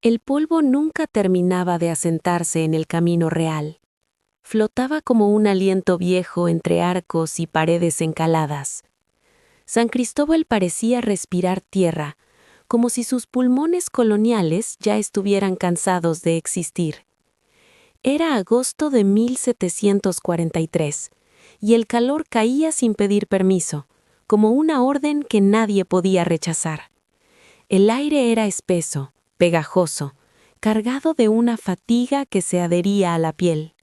El polvo nunca terminaba de asentarse en el camino real. Flotaba como un aliento viejo entre arcos y paredes encaladas. San Cristóbal parecía respirar tierra, como si sus pulmones coloniales ya estuvieran cansados de existir. Era agosto de 1743, y el calor caía sin pedir permiso, como una orden que nadie podía rechazar. El aire era espeso, pegajoso, cargado de una fatiga que se adhería a la piel.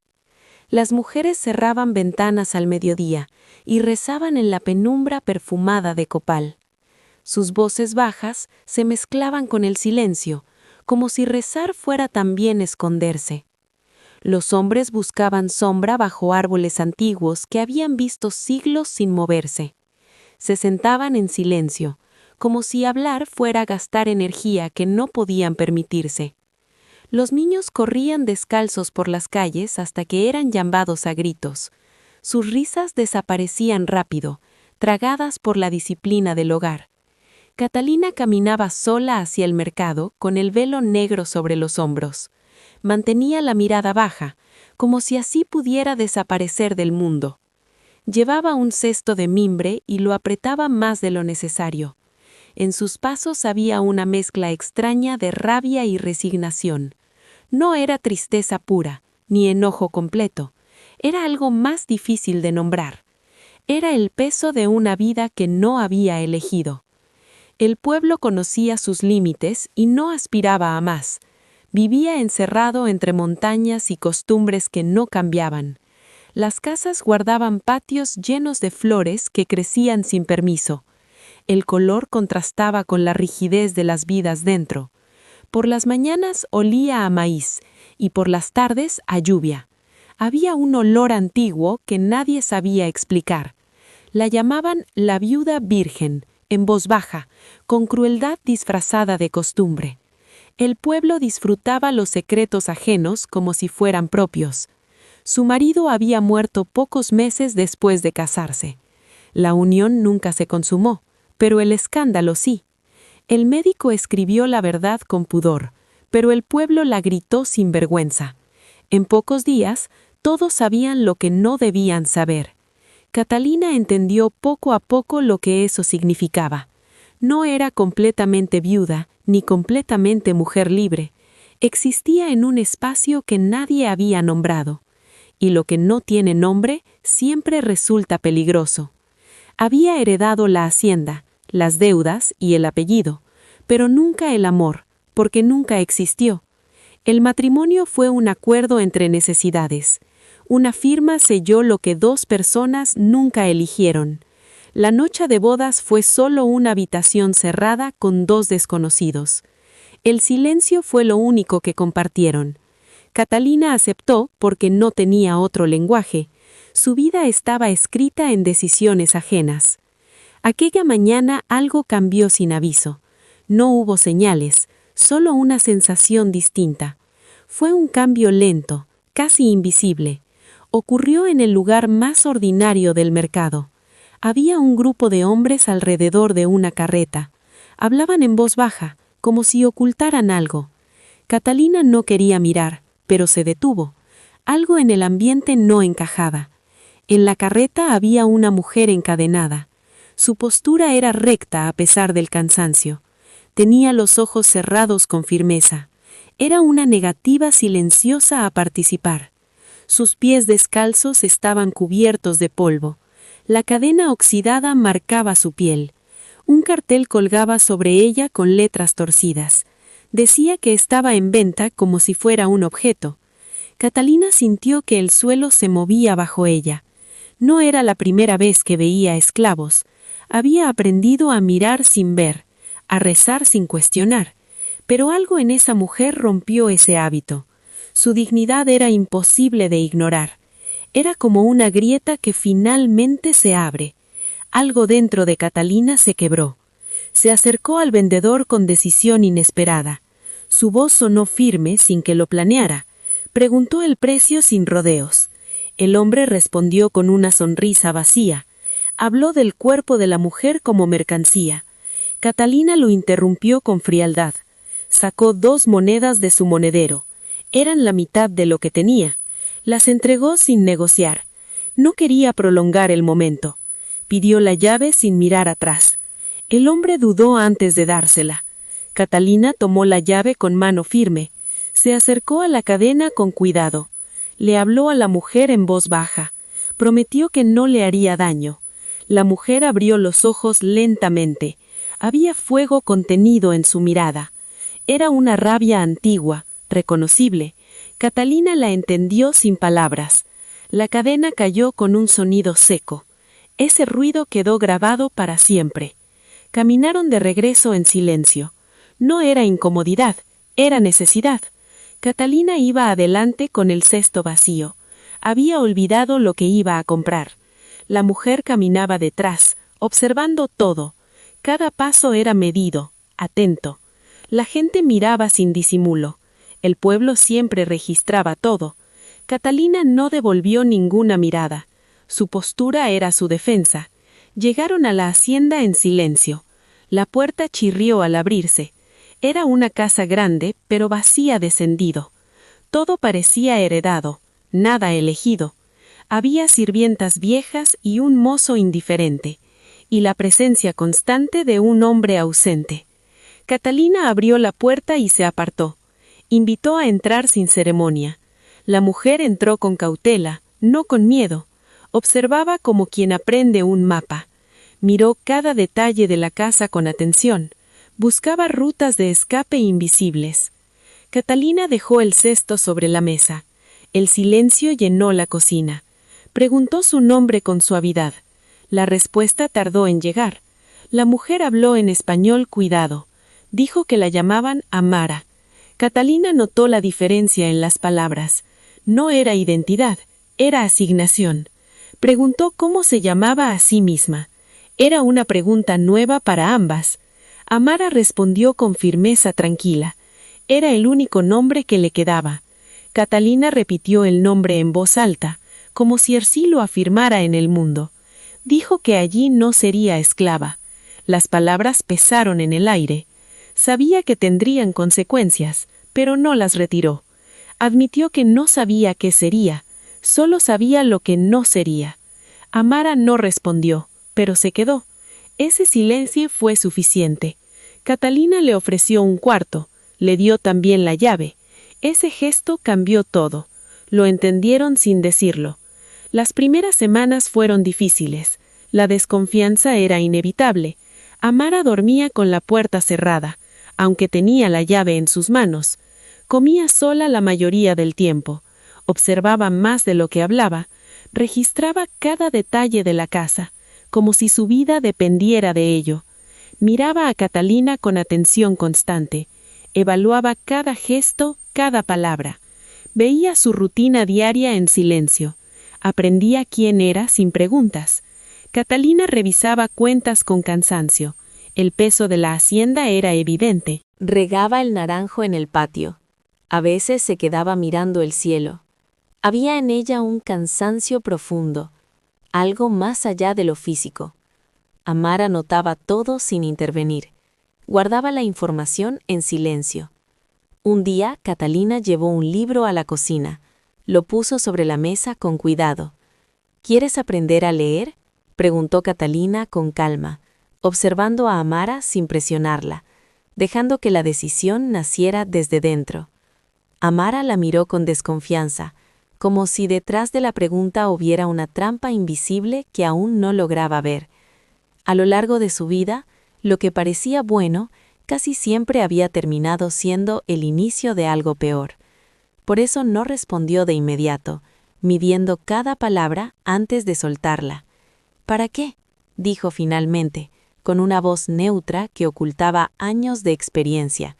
Las mujeres cerraban ventanas al mediodía y rezaban en la penumbra perfumada de copal. Sus voces bajas se mezclaban con el silencio, como si rezar fuera también esconderse. Los hombres buscaban sombra bajo árboles antiguos que habían visto siglos sin moverse. Se sentaban en silencio, como si hablar fuera gastar energía que no podían permitirse. Los niños corrían descalzos por las calles hasta que eran llamados a gritos. Sus risas desaparecían rápido, tragadas por la disciplina del hogar. Catalina caminaba sola hacia el mercado con el velo negro sobre los hombros. Mantenía la mirada baja, como si así pudiera desaparecer del mundo. Llevaba un cesto de mimbre y lo apretaba más de lo necesario. En sus pasos había una mezcla extraña de rabia y resignación. No era tristeza pura, ni enojo completo. Era algo más difícil de nombrar. Era el peso de una vida que no había elegido. El pueblo conocía sus límites y no aspiraba a más. Vivía encerrado entre montañas y costumbres que no cambiaban. Las casas guardaban patios llenos de flores que crecían sin permiso. El color contrastaba con la rigidez de las vidas dentro. Por las mañanas olía a maíz y por las tardes a lluvia. Había un olor antiguo que nadie sabía explicar. La llamaban la viuda virgen, en voz baja, con crueldad disfrazada de costumbre. El pueblo disfrutaba los secretos ajenos como si fueran propios. Su marido había muerto pocos meses después de casarse. La unión nunca se consumó, pero el escándalo sí. El médico escribió la verdad con pudor, pero el pueblo la gritó sin vergüenza. En pocos días, todos sabían lo que no debían saber. Catalina entendió poco a poco lo que eso significaba. No era completamente viuda, ni completamente mujer libre. Existía en un espacio que nadie había nombrado. Y lo que no tiene nombre siempre resulta peligroso. Había heredado la hacienda, las deudas y el apellido, pero nunca el amor, porque nunca existió. El matrimonio fue un acuerdo entre necesidades. Una firma selló lo que dos personas nunca eligieron. La noche de bodas fue solo una habitación cerrada con dos desconocidos. El silencio fue lo único que compartieron. Catalina aceptó porque no tenía otro lenguaje. Su vida estaba escrita en decisiones ajenas. Aquella mañana algo cambió sin aviso. No hubo señales, solo una sensación distinta. Fue un cambio lento, casi invisible. Ocurrió en el lugar más ordinario del mercado. Había un grupo de hombres alrededor de una carreta. Hablaban en voz baja, como si ocultaran algo. Catalina no quería mirar, pero se detuvo. Algo en el ambiente no encajaba. En la carreta había una mujer encadenada. Su postura era recta a pesar del cansancio. Tenía los ojos cerrados con firmeza. Era una negativa silenciosa a participar. Sus pies descalzos estaban cubiertos de polvo. La cadena oxidada marcaba su piel. Un cartel colgaba sobre ella con letras torcidas. Decía que estaba en venta como si fuera un objeto. Catalina sintió que el suelo se movía bajo ella. No era la primera vez que veía esclavos. Había aprendido a mirar sin ver, a rezar sin cuestionar. Pero algo en esa mujer rompió ese hábito. Su dignidad era imposible de ignorar. Era como una grieta que finalmente se abre. Algo dentro de Catalina se quebró. Se acercó al vendedor con decisión inesperada. Su voz sonó firme sin que lo planeara. Preguntó el precio sin rodeos. El hombre respondió con una sonrisa vacía. Habló del cuerpo de la mujer como mercancía. Catalina lo interrumpió con frialdad. Sacó 2 monedas de su monedero. Eran la mitad de lo que tenía. Las entregó sin negociar. No quería prolongar el momento. Pidió la llave sin mirar atrás. El hombre dudó antes de dársela. Catalina tomó la llave con mano firme. Se acercó a la cadena con cuidado. Le habló a la mujer en voz baja. Prometió que no le haría daño. La mujer abrió los ojos lentamente. Había fuego contenido en su mirada. Era una rabia antigua, reconocible. Catalina la entendió sin palabras. La cadena cayó con un sonido seco. Ese ruido quedó grabado para siempre. Caminaron de regreso en silencio. No era incomodidad, era necesidad. Catalina iba adelante con el cesto vacío. Había olvidado lo que iba a comprar. La mujer caminaba detrás, observando todo. Cada paso era medido, atento. La gente miraba sin disimulo. El pueblo siempre registraba todo. Catalina no devolvió ninguna mirada. Su postura era su defensa. Llegaron a la hacienda en silencio. La puerta chirrió al abrirse. Era una casa grande, pero vacía de sentido. Todo parecía heredado, nada elegido. Había sirvientas viejas y un mozo indiferente, y la presencia constante de un hombre ausente. Catalina abrió la puerta y se apartó. Invitó a entrar sin ceremonia. La mujer entró con cautela, no con miedo. Observaba como quien aprende un mapa. Miró cada detalle de la casa con atención. Buscaba rutas de escape invisibles. Catalina dejó el cesto sobre la mesa. El silencio llenó la cocina. Preguntó su nombre con suavidad. La respuesta tardó en llegar. La mujer habló en español cuidado. Dijo que la llamaban Amara. Catalina notó la diferencia en las palabras. No era identidad, era asignación. Preguntó cómo se llamaba a sí misma. Era una pregunta nueva para ambas. Amara respondió con firmeza tranquila. Era el único nombre que le quedaba. Catalina repitió el nombre en voz alta, como si así lo afirmara en el mundo. Dijo que allí no sería esclava. Las palabras pesaron en el aire. Sabía que tendrían consecuencias, pero no las retiró. Admitió que no sabía qué sería, solo sabía lo que no sería. Amara no respondió, pero se quedó. Ese silencio fue suficiente. Catalina le ofreció un cuarto, le dio también la llave. Ese gesto cambió todo. Lo entendieron sin decirlo. Las primeras semanas fueron difíciles. La desconfianza era inevitable. Amara dormía con la puerta cerrada, aunque tenía la llave en sus manos. Comía sola la mayoría del tiempo. Observaba más de lo que hablaba. Registraba cada detalle de la casa, como si su vida dependiera de ello. Miraba a Catalina con atención constante. Evaluaba cada gesto, cada palabra. Veía su rutina diaria en silencio. Aprendía quién era sin preguntas. Catalina revisaba cuentas con cansancio. El peso de la hacienda era evidente. Regaba el naranjo en el patio. A veces se quedaba mirando el cielo. Había en ella un cansancio profundo, algo más allá de lo físico. Amara notaba todo sin intervenir. Guardaba la información en silencio. Un día, Catalina llevó un libro a la cocina. Lo puso sobre la mesa con cuidado. ¿Quieres aprender a leer?, preguntó Catalina con calma, observando a Amara sin presionarla, dejando que la decisión naciera desde dentro. Amara la miró con desconfianza, como si detrás de la pregunta hubiera una trampa invisible que aún no lograba ver. A lo largo de su vida, lo que parecía bueno casi siempre había terminado siendo el inicio de algo peor. Por eso no respondió de inmediato, midiendo cada palabra antes de soltarla. ¿Para qué?, dijo finalmente, con una voz neutra que ocultaba años de experiencia.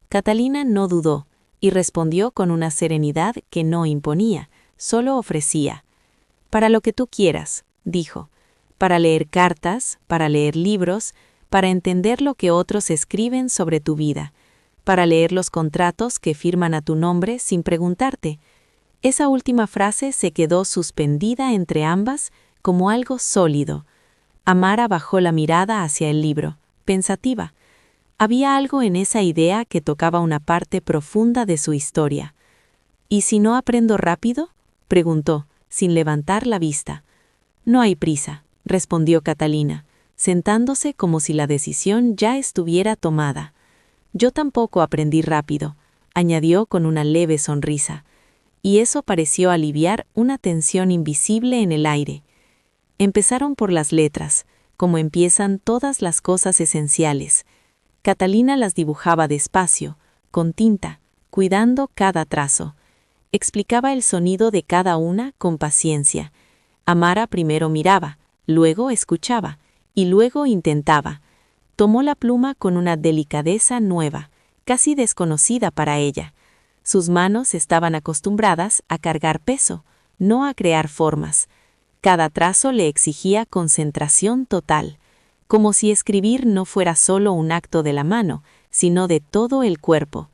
Catalina no dudó y respondió con una serenidad que no imponía, solo ofrecía. «Para lo que tú quieras», dijo. «Para leer cartas, para leer libros, para entender lo que otros escriben sobre tu vida, para leer los contratos que firman a tu nombre sin preguntarte». Esa última frase se quedó suspendida entre ambas como algo sólido. Amara bajó la mirada hacia el libro, pensativa. Había algo en esa idea que tocaba una parte profunda de su historia. ¿Y si no aprendo rápido?, preguntó, sin levantar la vista. No hay prisa, respondió Catalina, sentándose como si la decisión ya estuviera tomada. Yo tampoco aprendí rápido, añadió con una leve sonrisa, y eso pareció aliviar una tensión invisible en el aire. Empezaron por las letras, como empiezan todas las cosas esenciales. Catalina las dibujaba despacio, con tinta, cuidando cada trazo. Explicaba el sonido de cada una con paciencia. Amara primero miraba, luego escuchaba, y luego intentaba. Tomó la pluma con una delicadeza nueva, casi desconocida para ella. Sus manos estaban acostumbradas a cargar peso, no a crear formas. Cada trazo le exigía concentración total, como si escribir no fuera solo un acto de la mano, sino de todo el cuerpo.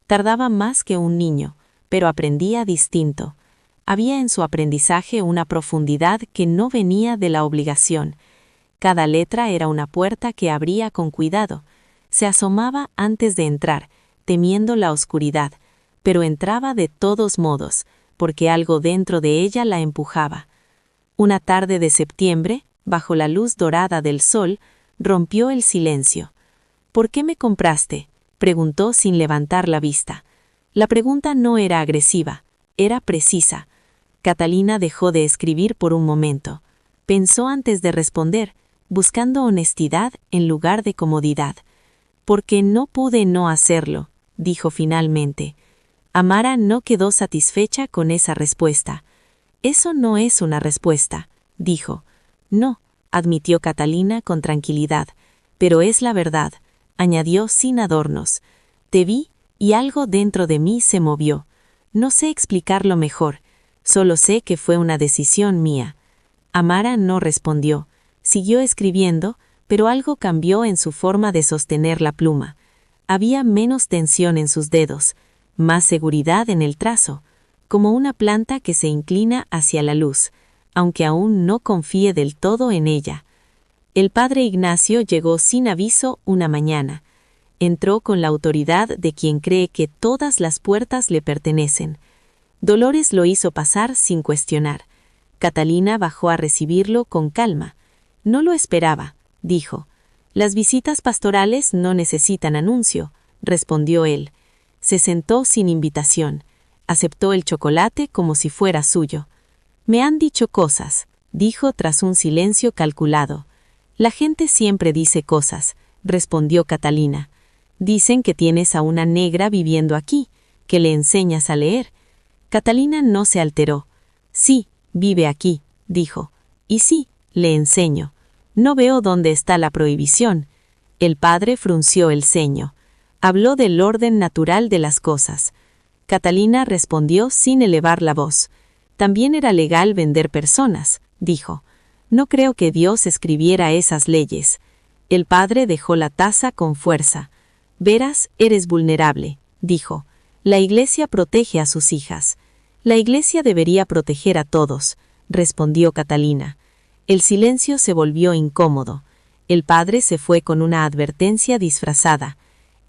Tardaba más que un niño, pero aprendía distinto. Había en su aprendizaje una profundidad que no venía de la obligación. Cada letra era una puerta que abría con cuidado. Se asomaba antes de entrar, temiendo la oscuridad, pero entraba de todos modos, porque algo dentro de ella la empujaba. Una tarde de septiembre, bajo la luz dorada del sol, rompió el silencio. «¿Por qué me compraste?», preguntó sin levantar la vista. La pregunta no era agresiva, era precisa. Catalina dejó de escribir por un momento. Pensó antes de responder, buscando honestidad en lugar de comodidad. «Porque no pude no hacerlo», dijo finalmente. Amara no quedó satisfecha con esa respuesta. «Eso no es una respuesta», dijo. «No», admitió Catalina con tranquilidad, «pero es la verdad», añadió sin adornos. «Te vi y algo dentro de mí se movió. No sé explicarlo mejor, solo sé que fue una decisión mía». Amara no respondió. Siguió escribiendo, pero algo cambió en su forma de sostener la pluma. Había menos tensión en sus dedos, más seguridad en el trazo, como una planta que se inclina hacia la luz, aunque aún no confíe del todo en ella. El padre Ignacio llegó sin aviso una mañana. Entró con la autoridad de quien cree que todas las puertas le pertenecen. Dolores lo hizo pasar sin cuestionar. Catalina bajó a recibirlo con calma. «No lo esperaba», dijo. «Las visitas pastorales no necesitan anuncio», respondió él. Se sentó sin invitación. Aceptó el chocolate como si fuera suyo. «Me han dicho cosas», dijo tras un silencio calculado. «La gente siempre dice cosas», respondió Catalina. «Dicen que tienes a una negra viviendo aquí, que le enseñas a leer». Catalina no se alteró. «Sí, vive aquí», dijo. «Y sí, le enseño. No veo dónde está la prohibición». El padre frunció el ceño. Habló del orden natural de las cosas. Catalina respondió sin elevar la voz. «También era legal vender personas», dijo. «No creo que Dios escribiera esas leyes». El padre dejó la taza con fuerza. «Verás, eres vulnerable», dijo. «La Iglesia protege a sus hijas». «La Iglesia debería proteger a todos», respondió Catalina. El silencio se volvió incómodo. El padre se fue con una advertencia disfrazada.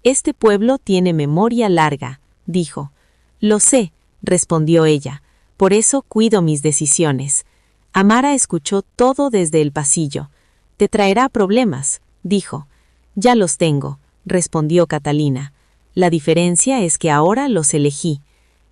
«Este pueblo tiene memoria larga», dijo. «Lo sé», respondió ella. «Por eso cuido mis decisiones». Amara escuchó todo desde el pasillo. «Te traerá problemas», dijo. «Ya los tengo», respondió Catalina. «La diferencia es que ahora los elegí».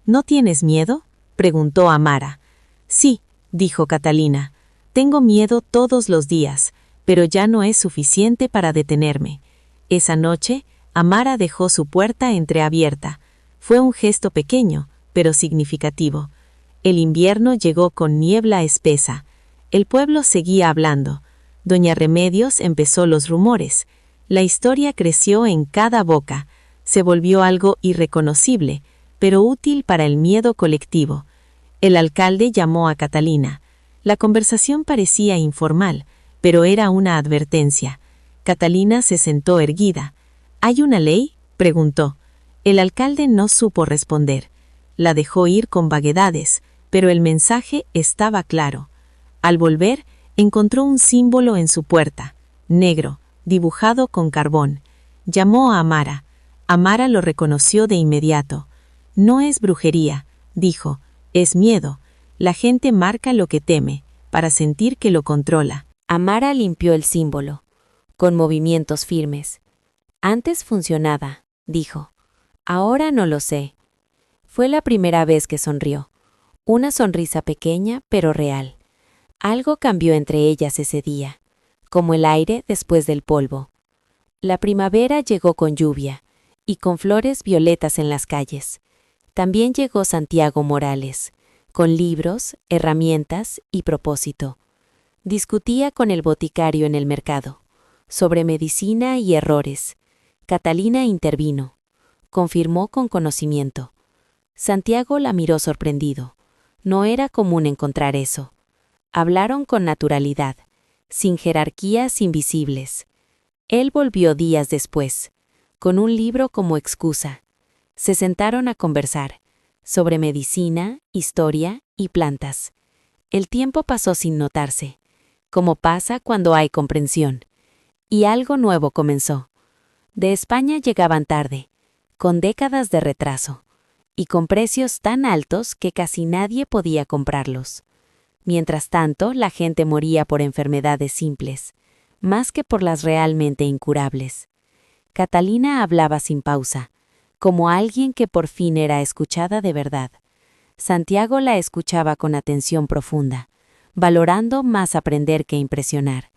«¿No tienes miedo?», preguntó Amara. «Sí», dijo Catalina. «Tengo miedo todos los días, pero ya no es suficiente para detenerme». Esa noche, Amara dejó su puerta entreabierta. Fue un gesto pequeño, pero significativo. El invierno llegó con niebla espesa. El pueblo seguía hablando. Doña Remedios empezó los rumores. La historia creció en cada boca. Se volvió algo irreconocible, pero útil para el miedo colectivo. El alcalde llamó a Catalina. La conversación parecía informal, pero era una advertencia. Catalina se sentó erguida. «¿Hay una ley?», preguntó. El alcalde no supo responder. La dejó ir con vaguedades, pero el mensaje estaba claro. Al volver, encontró un símbolo en su puerta, negro, dibujado con carbón. Llamó a Amara. Amara lo reconoció de inmediato. No es brujería, dijo, es miedo. La gente marca lo que teme, para sentir que lo controla. Amara limpió el símbolo, con movimientos firmes. Antes funcionaba, dijo. Ahora no lo sé. Fue la primera vez que sonrió. Una sonrisa pequeña, pero real. Algo cambió entre ellas ese día, como el aire después del polvo. La primavera llegó con lluvia, y con flores violetas en las calles. También llegó Santiago Morales, con libros, herramientas y propósito. Discutía con el boticario en el mercado, sobre medicina y errores. Catalina intervino. Confirmó con conocimiento. Santiago la miró sorprendido. No era común encontrar eso. Hablaron con naturalidad, sin jerarquías invisibles. Él volvió días después, con un libro como excusa. Se sentaron a conversar, sobre medicina, historia y plantas. El tiempo pasó sin notarse, como pasa cuando hay comprensión. Y algo nuevo comenzó. De España llegaban tarde, con décadas de retraso, y con precios tan altos que casi nadie podía comprarlos. Mientras tanto, la gente moría por enfermedades simples, más que por las realmente incurables. Catalina hablaba sin pausa, como alguien que por fin era escuchada de verdad. Santiago la escuchaba con atención profunda, valorando más aprender que impresionar.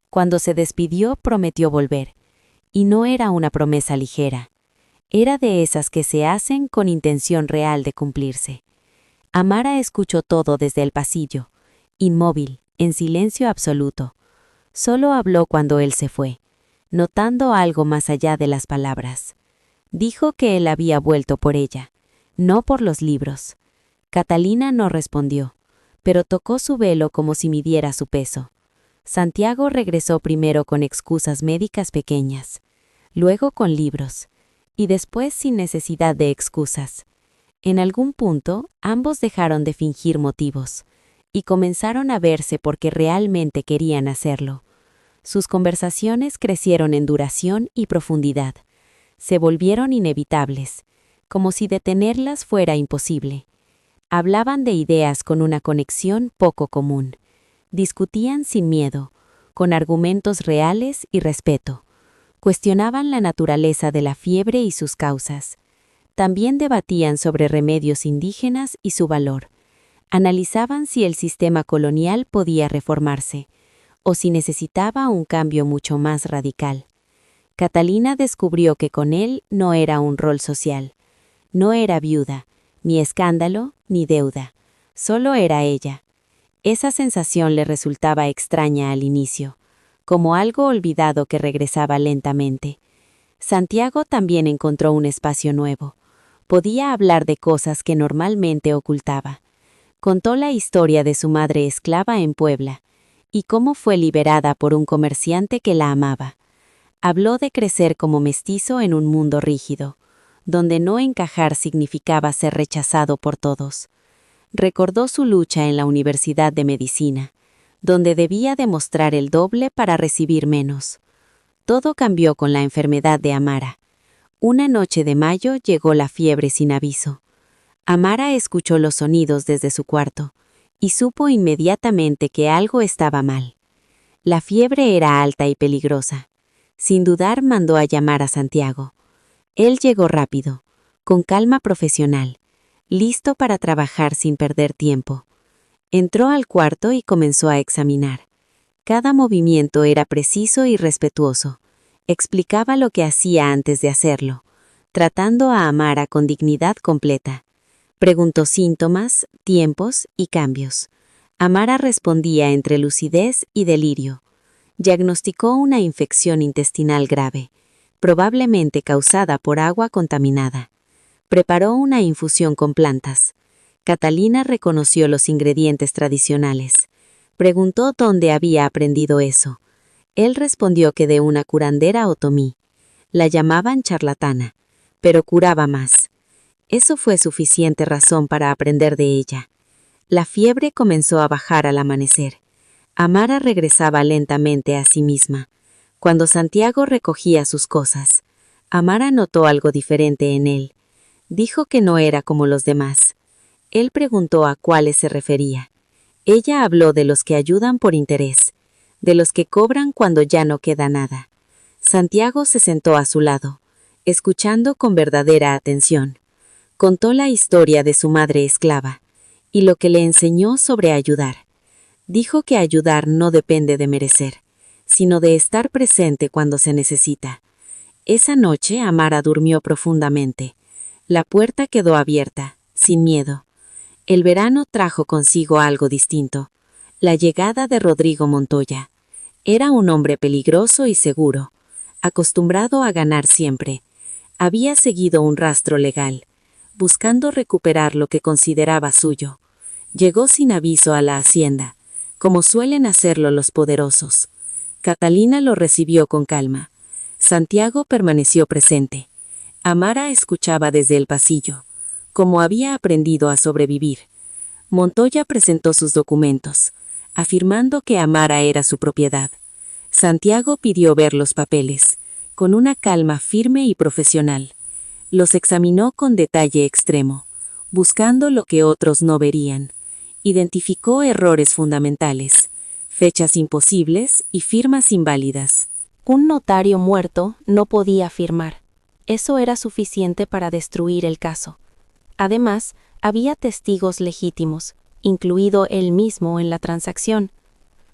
Cuando se despidió, prometió volver, y no era una promesa ligera. Era de esas que se hacen con intención real de cumplirse. Amara escuchó todo desde el pasillo, inmóvil, en silencio absoluto. Solo habló cuando él se fue, notando algo más allá de las palabras. Dijo que él había vuelto por ella, no por los libros. Catalina no respondió, pero tocó su velo como si midiera su peso. Santiago regresó primero con excusas médicas pequeñas, luego con libros, y después sin necesidad de excusas. En algún punto, ambos dejaron de fingir motivos, y comenzaron a verse porque realmente querían hacerlo. Sus conversaciones crecieron en duración y profundidad. Se volvieron inevitables, como si detenerlas fuera imposible. Hablaban de ideas con una conexión poco común. Discutían sin miedo, con argumentos reales y respeto. Cuestionaban la naturaleza de la fiebre y sus causas. También debatían sobre remedios indígenas y su valor. Analizaban si el sistema colonial podía reformarse, o si necesitaba un cambio mucho más radical. Catalina descubrió que con él no era un rol social. No era viuda, ni escándalo, ni deuda. Solo era ella. Esa sensación le resultaba extraña al inicio, como algo olvidado que regresaba lentamente. Santiago también encontró un espacio nuevo. Podía hablar de cosas que normalmente ocultaba. Contó la historia de su madre esclava en Puebla, y cómo fue liberada por un comerciante que la amaba. Habló de crecer como mestizo en un mundo rígido, donde no encajar significaba ser rechazado por todos. Recordó su lucha en la Universidad de Medicina, donde debía demostrar el doble para recibir menos. Todo cambió con la enfermedad de Amara. Una noche de mayo llegó la fiebre sin aviso. Amara escuchó los sonidos desde su cuarto, y supo inmediatamente que algo estaba mal. La fiebre era alta y peligrosa. Sin dudar mandó a llamar a Santiago. Él llegó rápido, con calma profesional, listo para trabajar sin perder tiempo. Entró al cuarto y comenzó a examinar. Cada movimiento era preciso y respetuoso. Explicaba lo que hacía antes de hacerlo, tratando a Amara con dignidad completa. Preguntó síntomas, tiempos y cambios. Amara respondía entre lucidez y delirio. Diagnosticó una infección intestinal grave, probablemente causada por agua contaminada. Preparó una infusión con plantas. Catalina reconoció los ingredientes tradicionales. Preguntó dónde había aprendido eso. Él respondió que de una curandera otomí. La llamaban charlatana, pero curaba más. Eso fue suficiente razón para aprender de ella. La fiebre comenzó a bajar al amanecer. Amara regresaba lentamente a sí misma. Cuando Santiago recogía sus cosas, Amara notó algo diferente en él. Dijo que no era como los demás. Él preguntó a cuáles se refería. Ella habló de los que ayudan por interés, de los que cobran cuando ya no queda nada. Santiago se sentó a su lado, escuchando con verdadera atención. Contó la historia de su madre esclava y lo que le enseñó sobre ayudar. Dijo que ayudar no depende de merecer, sino de estar presente cuando se necesita. Esa noche Amara durmió profundamente. La puerta quedó abierta, sin miedo. El verano trajo consigo algo distinto, la llegada de Rodrigo Montoya. Era un hombre peligroso y seguro, acostumbrado a ganar siempre. Había seguido un rastro legal, buscando recuperar lo que consideraba suyo. Llegó sin aviso a la hacienda, como suelen hacerlo los poderosos. Catalina lo recibió con calma. Santiago permaneció presente. Amara escuchaba desde el pasillo, como había aprendido a sobrevivir. Montoya presentó sus documentos, afirmando que Amara era su propiedad. Santiago pidió ver los papeles, con una calma firme y profesional. Los examinó con detalle extremo, buscando lo que otros no verían. Identificó errores fundamentales, fechas imposibles y firmas inválidas. Un notario muerto no podía firmar. Eso era suficiente para destruir el caso. Además, había testigos legítimos, incluido él mismo en la transacción.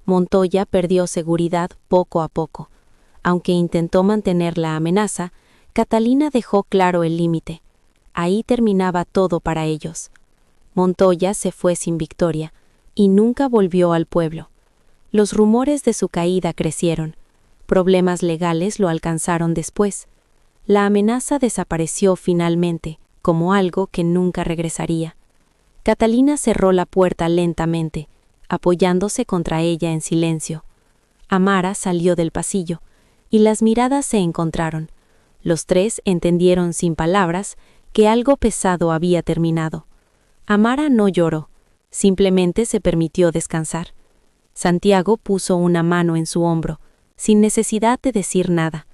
Montoya perdió seguridad poco a poco. Aunque intentó mantener la amenaza, Catalina dejó claro el límite. Ahí terminaba todo para ellos. Montoya se fue sin victoria y nunca volvió al pueblo. Los rumores de su caída crecieron. Problemas legales lo alcanzaron después. La amenaza desapareció finalmente, como algo que nunca regresaría. Catalina cerró la puerta lentamente, apoyándose contra ella en silencio. Amara salió del pasillo, y las miradas se encontraron. Los tres entendieron sin palabras que algo pesado había terminado. Amara no lloró, simplemente se permitió descansar. Santiago puso una mano en su hombro, sin necesidad de decir nada.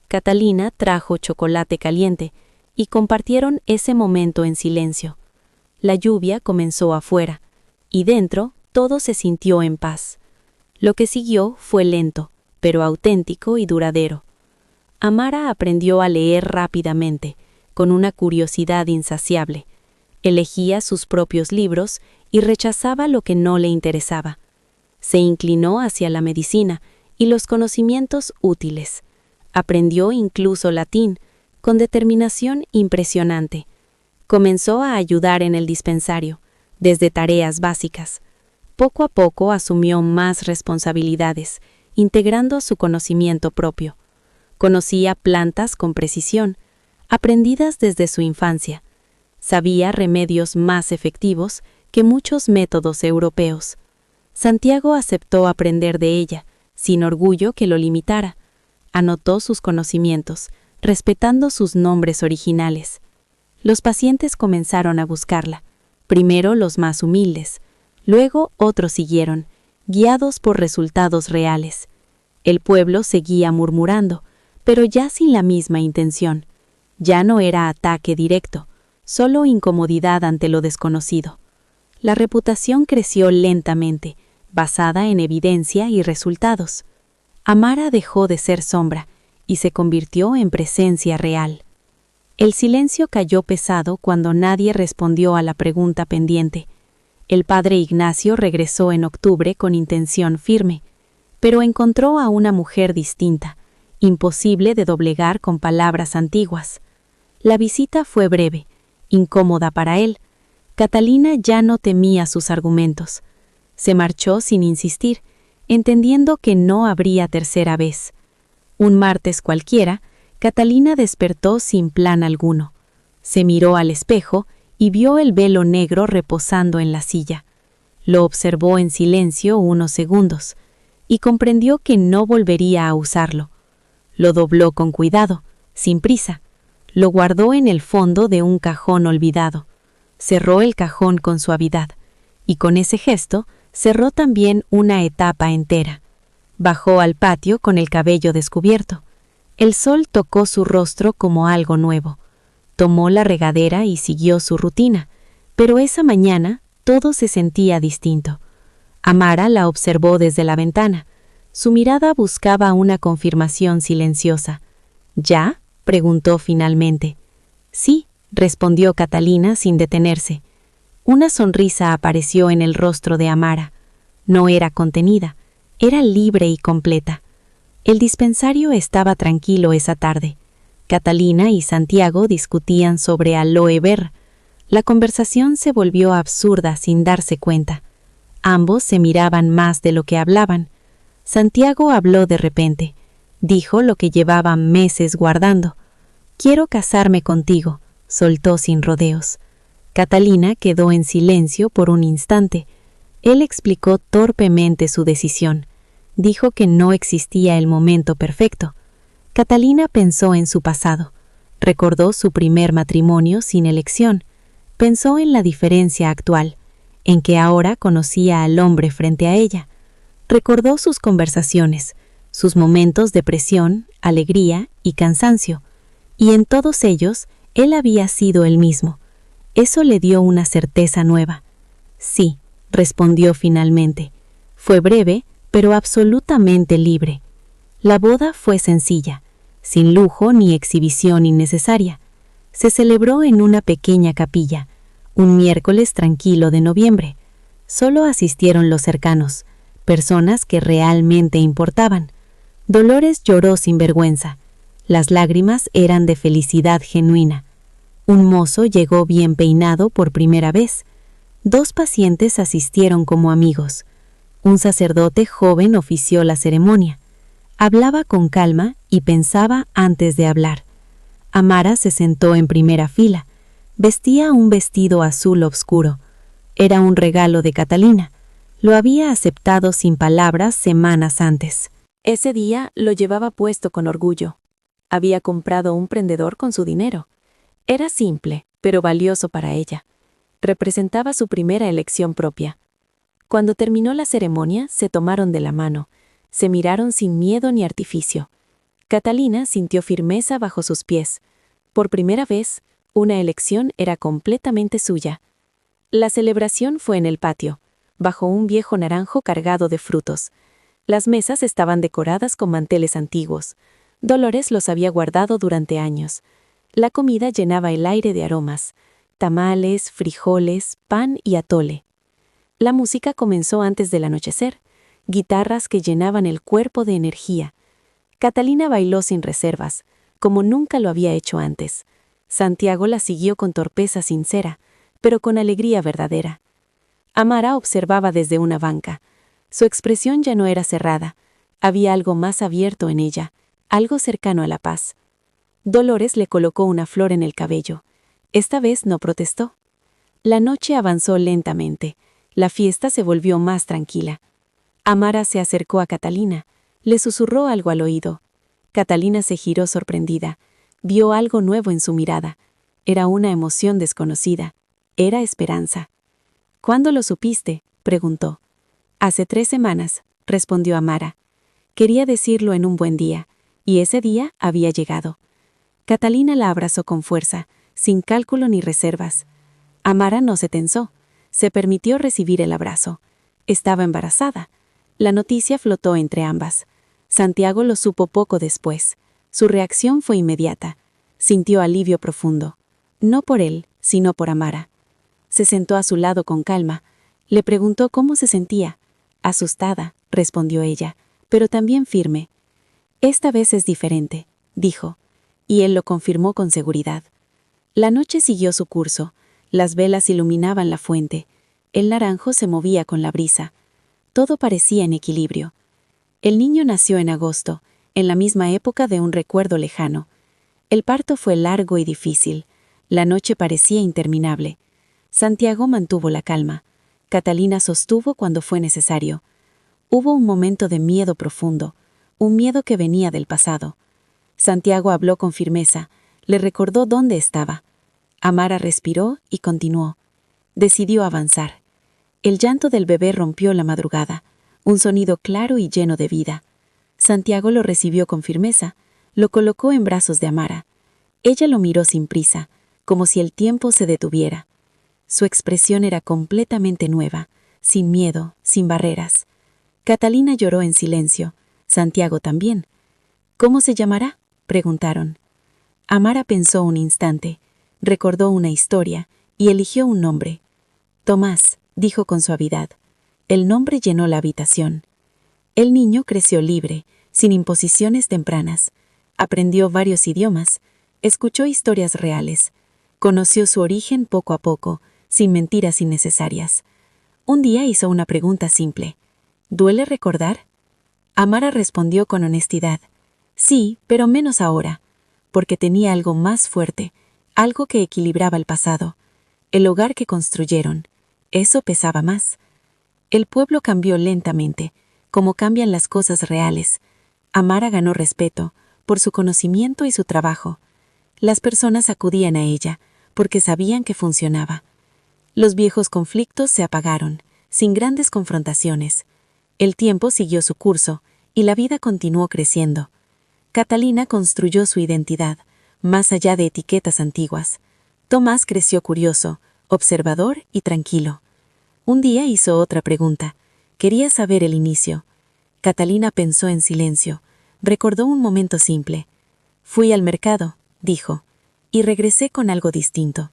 Catalina trajo chocolate caliente, y compartieron ese momento en silencio. La lluvia comenzó afuera, y dentro todo se sintió en paz. Lo que siguió fue lento, pero auténtico y duradero. Amara aprendió a leer rápidamente, con una curiosidad insaciable. Elegía sus propios libros y rechazaba lo que no le interesaba. Se inclinó hacia la medicina y los conocimientos útiles. Aprendió incluso latín, con determinación impresionante. Comenzó a ayudar en el dispensario, desde tareas básicas. Poco a poco asumió más responsabilidades, integrando su conocimiento propio. Conocía plantas con precisión, aprendidas desde su infancia. Sabía remedios más efectivos que muchos métodos europeos. Santiago aceptó aprender de ella, sin orgullo que lo limitara. Anotó sus conocimientos, respetando sus nombres originales. Los pacientes comenzaron a buscarla, primero los más humildes, luego otros siguieron, guiados por resultados reales. El pueblo seguía murmurando, pero ya sin la misma intención. Ya no era ataque directo, solo incomodidad ante lo desconocido. La reputación creció lentamente, basada en evidencia y resultados. Amara dejó de ser sombra y se convirtió en presencia real. El silencio cayó pesado cuando nadie respondió a la pregunta pendiente. El padre Ignacio regresó en octubre con intención firme, pero encontró a una mujer distinta, imposible de doblegar con palabras antiguas. La visita fue breve, incómoda para él. Catalina ya no temía sus argumentos. Se marchó sin insistir, entendiendo que no habría tercera vez. Un martes cualquiera, Catalina despertó sin plan alguno. Se miró al espejo y vio el velo negro reposando en la silla. Lo observó en silencio unos segundos y comprendió que no volvería a usarlo. Lo dobló con cuidado, sin prisa. Lo guardó en el fondo de un cajón olvidado. Cerró el cajón con suavidad, y con ese gesto cerró también una etapa entera. Bajó al patio con el cabello descubierto. El sol tocó su rostro como algo nuevo. Tomó la regadera y siguió su rutina, pero esa mañana todo se sentía distinto. Amara la observó desde la ventana. Su mirada buscaba una confirmación silenciosa. ¿Ya?, preguntó finalmente. Sí, respondió Catalina sin detenerse. Una sonrisa apareció en el rostro de Amara. No era contenida, era libre y completa. El dispensario estaba tranquilo esa tarde. Catalina y Santiago discutían sobre aloe vera. La conversación se volvió absurda sin darse cuenta. Ambos se miraban más de lo que hablaban. Santiago habló de repente. Dijo lo que llevaba meses guardando. «Quiero casarme contigo», soltó sin rodeos. Catalina quedó en silencio por un instante. Él explicó torpemente su decisión. Dijo que no existía el momento perfecto. Catalina pensó en su pasado. Recordó su primer matrimonio sin elección. Pensó en la diferencia actual, en que ahora conocía al hombre frente a ella. Recordó sus conversaciones, sus momentos de presión, alegría y cansancio, y en todos ellos él había sido el mismo. Eso le dio una certeza nueva. Sí, respondió finalmente. Fue breve, pero absolutamente libre. La boda fue sencilla, sin lujo ni exhibición innecesaria. Se celebró en una pequeña capilla, un miércoles tranquilo de noviembre. Solo asistieron los cercanos, personas que realmente importaban. Dolores lloró sin vergüenza. Las lágrimas eran de felicidad genuina. Un mozo llegó bien peinado por primera vez. 2 pacientes asistieron como amigos. Un sacerdote joven ofició la ceremonia. Hablaba con calma y pensaba antes de hablar. Amara se sentó en primera fila. Vestía un vestido azul oscuro. Era un regalo de Catalina. Lo había aceptado sin palabras semanas antes. Ese día lo llevaba puesto con orgullo. Había comprado un prendedor con su dinero. Era simple, pero valioso para ella. Representaba su primera elección propia. Cuando terminó la ceremonia, se tomaron de la mano. Se miraron sin miedo ni artificio. Catalina sintió firmeza bajo sus pies. Por primera vez, una elección era completamente suya. La celebración fue en el patio, bajo un viejo naranjo cargado de frutos. Las mesas estaban decoradas con manteles antiguos. Dolores los había guardado durante años. La comida llenaba el aire de aromas: tamales, frijoles, pan y atole. La música comenzó antes del anochecer, guitarras que llenaban el cuerpo de energía. Catalina bailó sin reservas, como nunca lo había hecho antes. Santiago la siguió con torpeza sincera, pero con alegría verdadera. Amara observaba desde una banca. Su expresión ya no era cerrada. Había algo más abierto en ella, algo cercano a la paz. Dolores le colocó una flor en el cabello. Esta vez no protestó. La noche avanzó lentamente. La fiesta se volvió más tranquila. Amara se acercó a Catalina. Le susurró algo al oído. Catalina se giró sorprendida. Vio algo nuevo en su mirada. Era una emoción desconocida. Era esperanza. «¿Cuándo lo supiste?», preguntó. «Hace 3 semanas», respondió Amara. Quería decirlo en un buen día, y ese día había llegado. Catalina la abrazó con fuerza, sin cálculo ni reservas. Amara no se tensó. Se permitió recibir el abrazo. Estaba embarazada. La noticia flotó entre ambas. Santiago lo supo poco después. Su reacción fue inmediata. Sintió alivio profundo. No por él, sino por Amara. Se sentó a su lado con calma. Le preguntó cómo se sentía. «Asustada», respondió ella, pero también firme. «Esta vez es diferente», dijo, y él lo confirmó con seguridad. La noche siguió su curso. Las velas iluminaban la fuente. El naranjo se movía con la brisa. Todo parecía en equilibrio. El niño nació en agosto, en la misma época de un recuerdo lejano. El parto fue largo y difícil. La noche parecía interminable. Santiago mantuvo la calma. Catalina sostuvo cuando fue necesario. Hubo un momento de miedo profundo, un miedo que venía del pasado. Santiago habló con firmeza, le recordó dónde estaba. Amara respiró y continuó. Decidió avanzar. El llanto del bebé rompió la madrugada, un sonido claro y lleno de vida. Santiago lo recibió con firmeza, Lo colocó en brazos de Amara. Ella lo miró sin prisa, como si el tiempo se detuviera. Su expresión era completamente nueva, sin miedo, sin barreras. Catalina lloró en silencio, Santiago también. «¿Cómo se llamará?», preguntaron. Amara pensó un instante, recordó una historia y eligió un nombre. «Tomás», dijo con suavidad. El nombre llenó la habitación. El niño creció libre, sin imposiciones tempranas. Aprendió varios idiomas, escuchó historias reales, conoció su origen poco a poco, sin mentiras innecesarias. Un día hizo una pregunta simple. «¿Duele recordar?». Amara respondió con honestidad. «Sí, pero menos ahora, porque tenía algo más fuerte, algo que equilibraba el pasado, el hogar que construyeron. Eso pesaba más». El pueblo cambió lentamente, como cambian las cosas reales. Amara ganó respeto por su conocimiento y su trabajo. Las personas acudían a ella porque sabían que funcionaba. Los viejos conflictos se apagaron, sin grandes confrontaciones. El tiempo siguió su curso y la vida continuó creciendo. Catalina construyó su identidad, más allá de etiquetas antiguas. Tomás creció curioso, observador y tranquilo. Un día hizo otra pregunta. Quería saber el inicio. Catalina pensó en silencio. Recordó un momento simple. «Fui al mercado», dijo, «y regresé con algo distinto».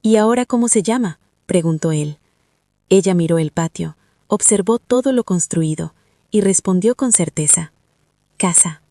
«¿Y ahora cómo se llama?», preguntó él. Ella miró el patio, observó todo lo construido y respondió con certeza. «Casa».